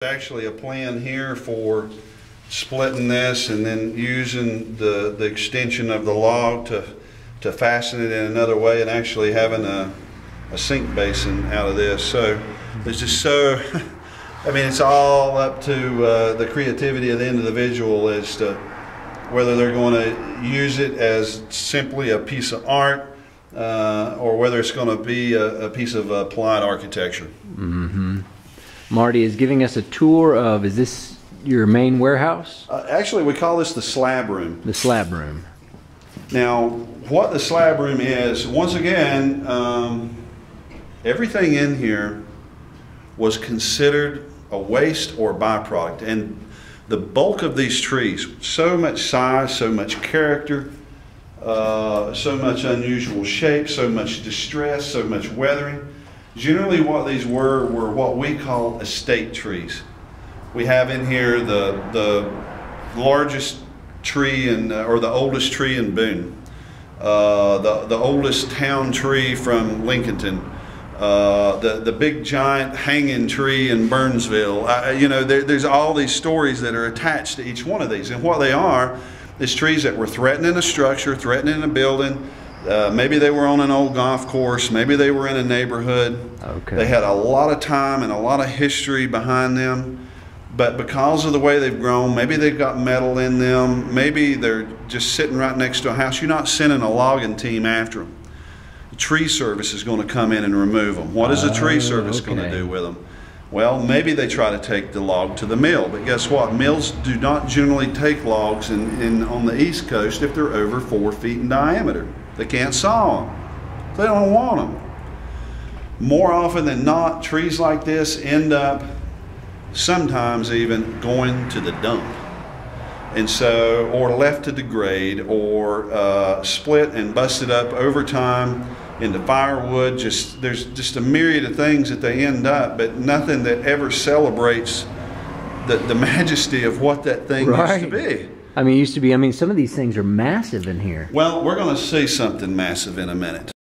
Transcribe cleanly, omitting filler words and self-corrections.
Actually a plan here for splitting this and then using the extension of the log to fasten it in another way, and actually having a sink basin out of this. So it's just so I mean, it's all up to the creativity of the individual as to whether they're going to use it as simply a piece of art or whether it's going to be a piece of applied architecture. Mm-hmm. Marty is giving us a tour of, is this your main warehouse? Actually, we call this the slab room. The slab room. Now, what the slab room is, once again, everything in here was considered a waste or byproduct. And the bulk of these trees, so much size, so much character, so much unusual shape, so much distress, so much weathering. Generally what these were what we call estate trees. We have in here the largest tree or the oldest tree in Boone, the oldest town tree from Lincolnton, the big giant hanging tree in Burnsville. You know, there's all these stories that are attached to each one of these, and what they are is trees that were threatening a structure, threatening a building. Maybe they were on an old golf course, maybe they were in a neighborhood. Okay. They had a lot of time and a lot of history behind them, but because of the way they've grown, maybe they've got metal in them, maybe they're just sitting right next to a house. You're not sending a logging team after them. The tree service is going to come in and remove them. What is the tree service going to do with them? Well, maybe they try to take the log to the mill, but guess what? Mills do not generally take logs on the East Coast if they're over 4 feet in diameter. They can't saw them. They don't want them. More often than not, trees like this end up sometimes even going to the dump. And so, or left to degrade, or split and busted up over time into firewood. There's just a myriad of things that they end up, but nothing that ever celebrates the majesty of what that thing used to be. I mean, it used to be, I mean, some of these things are massive in here. Well, we're going to see something massive in a minute.